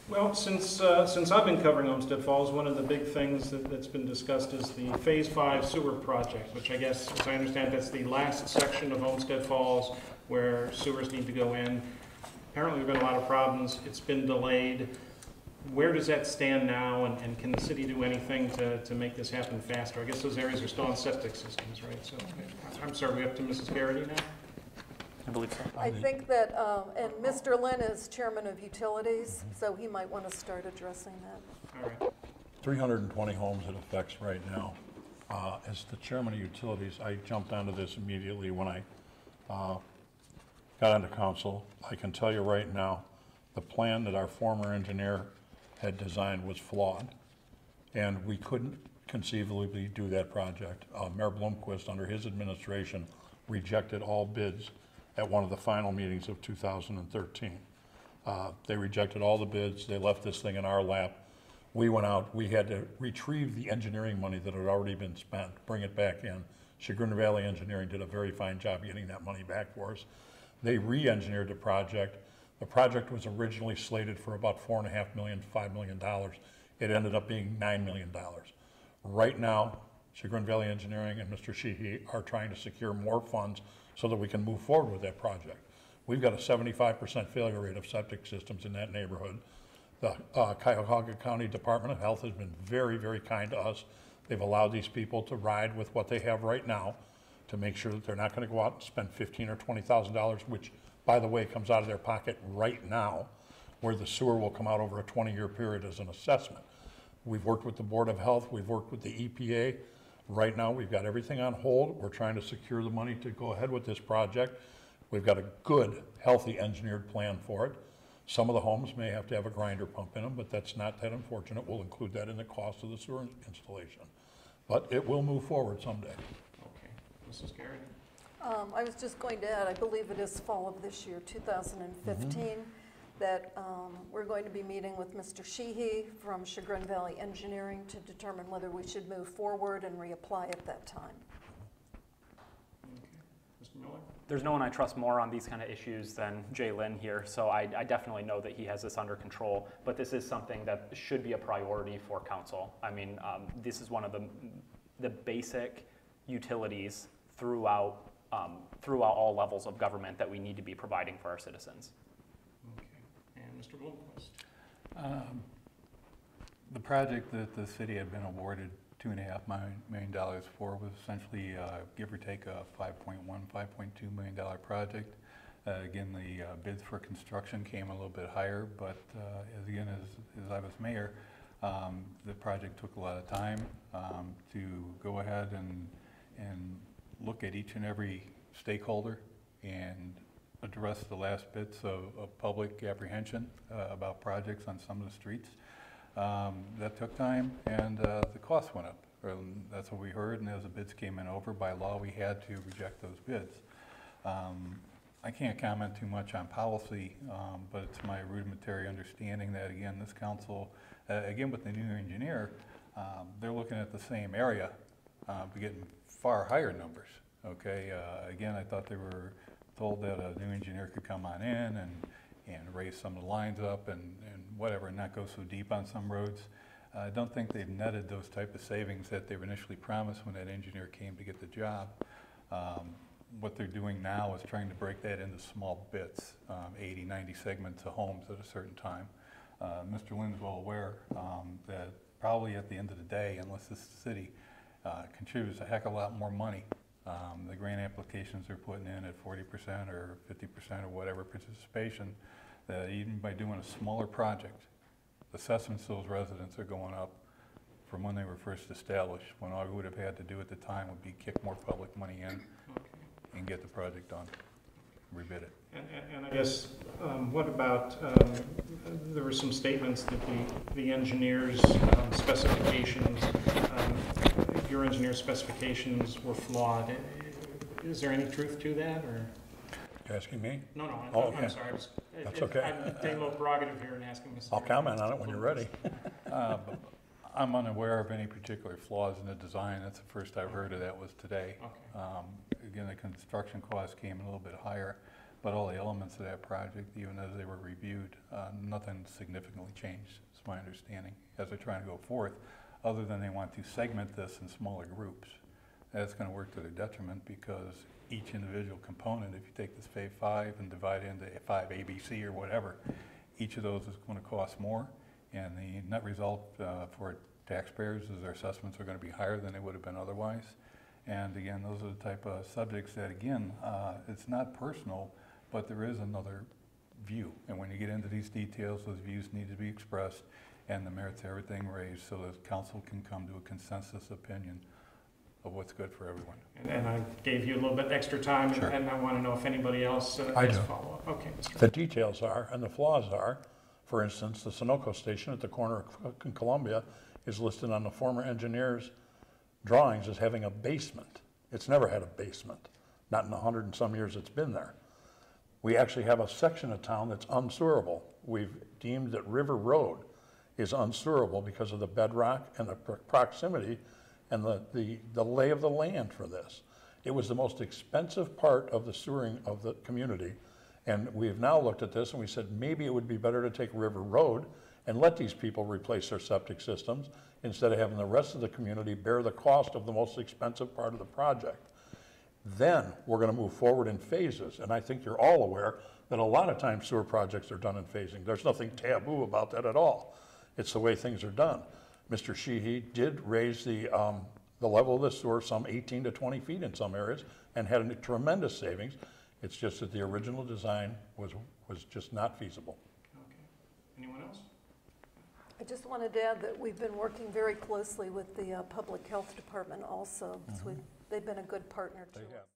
Well, since I've been covering Olmsted Falls, one of the big things that's been discussed is the Phase 5 sewer project, which I guess, as I understand, that's the last section of Olmsted Falls where sewers need to go in. Apparently there have been a lot of problems. It's been delayed. Where does that stand now, and can the city do anything to make this happen faster? I guess those areas are still on septic systems, right? So, I'm sorry, we're up to Mrs. Garrity now? I believe so. I think that, and Mr. Lynn is chairman of utilities, so he might want to start addressing that. All right. 320 homes it affects right now. As the chairman of utilities, I jumped onto this immediately when I got onto council. I can tell you right now, the plan that our former engineer had designed was flawed, and we couldn't conceivably do that project. Mayor Blomquist, under his administration, rejected all bids at one of the final meetings of 2013. They rejected all the bids. They left this thing in our lap. We went out. We had to retrieve the engineering money that had already been spent, bring it back in. Chagrin Valley Engineering did a very fine job getting that money back for us. They re-engineered the project. The project was originally slated for about $4.5 million, $5 million. It ended up being $9 million. Right now, Chagrin Valley Engineering and Mr. Sheehy are trying to secure more funds so that we can move forward with that project. We've got a 75% failure rate of septic systems in that neighborhood. The Cuyahoga County Department of Health has been very, very kind to us. They've allowed these people to ride with what they have right now to make sure that they're not going to go out and spend $15,000 or $20,000, which, by the way, comes out of their pocket right now, where the sewer will come out over a 20-year period as an assessment. We've worked with the Board of Health. We've worked with the EPA. Right now, we've got everything on hold. We're trying to secure the money to go ahead with this project. We've got a good, healthy engineered plan for it. Some of the homes may have to have a grinder pump in them, but that's not that unfortunate. We'll include that in the cost of the sewer installation. But it will move forward someday. Okay. Mrs. Garrity? I was just going to add, I believe it is fall of this year, 2015, that we're going to be meeting with Mr. Sheehy from Chagrin Valley Engineering to determine whether we should move forward and reapply at that time. Okay. Mr. Miller? There's no one I trust more on these kind of issues than Jay Lynn here, so I definitely know that he has this under control, but this is something that should be a priority for council. I mean, this is one of the basic utilities throughout all levels of government that we need to be providing for our citizens. Okay. And Mr. Blomquist? The project that the city had been awarded $2.5 million for was essentially, give or take, a $5.2 million project. Again, the bids for construction came a little bit higher, but as I was mayor, the project took a lot of time to go ahead and look at each and every stakeholder and address the last bits of public apprehension about projects on some of the streets. That took time, and the cost went up. That's what we heard, and as the bids came in over, by law we had to reject those bids. I can't comment too much on policy, but it's my rudimentary understanding that, again, this council, again with the new engineer, they're looking at the same area, but getting far higher numbers. Okay, again, I thought they were told that a new engineer could come on in and raise some of the lines up and whatever, and not go so deep on some roads. I don't think they've netted those type of savings that they were initially promised when that engineer came to get the job. What they're doing now is trying to break that into small bits, 80, 90 segments of homes at a certain time. Mr. Lynn's well aware that probably at the end of the day, unless this city contributes a heck of a lot more money, the grant applications they're putting in at 40% or 50% or whatever participation, that even by doing a smaller project, the assessments to those residents are going up from when they were first established, when all we would have had to do at the time would be kick more public money in and get the project done, rebid it. And I guess, what about, there were some statements that the engineer's specifications, your engineer's specifications were flawed. Is there any truth to that, or? You asking me? No, okay. I'm sorry. That's okay. I'm taking a little prerogative here and asking Mr. I'll comment on it when you're ready. I'm unaware of any particular flaws in the design. That's the first I've heard of that was today. Okay. Again, the construction cost came a little bit higher, but all the elements of that project, even as they were reviewed, nothing significantly changed, is my understanding, as they're trying to go forth, other than they want to segment this in smaller groups. That's going to work to their detriment because each individual component, if you take this Phase 5 and divide it into 5 ABC or whatever, each of those is going to cost more, and the net result for taxpayers is their assessments are going to be higher than they would have been otherwise. And again, those are the type of subjects that, again, it's not personal, but there is another view. And when you get into these details, those views need to be expressed and the merits of everything raised so that council can come to a consensus opinion of what's good for everyone. And I gave you a little bit extra time, Sure. and I want to know if anybody else I has do. follow-up. Okay, Mr. The details are, and the flaws are, for instance, the Sunoco station at the corner of Columbia is listed on the former engineer's drawings as having a basement. It's never had a basement, not in the 100 and some years it's been there. We actually have a section of town that's unsewerable. We've deemed that River Road is unsewerable because of the bedrock and the proximity and the lay of the land for this. It was the most expensive part of the sewering of the community. And we've now looked at this and we said maybe it would be better to take River Road and let these people replace their septic systems instead of having the rest of the community bear the cost of the most expensive part of the project. Then we're going to move forward in phases. And I think you're all aware that a lot of times sewer projects are done in phasing. There's nothing taboo about that at all. It's the way things are done. Mr. Sheehy did raise the level of the sewer some 18 to 20 feet in some areas and had a tremendous savings. It's just that the original design was just not feasible. Okay. Anyone else? I just wanted to add that we've been working very closely with the Public Health Department also. So they've been a good partner to us.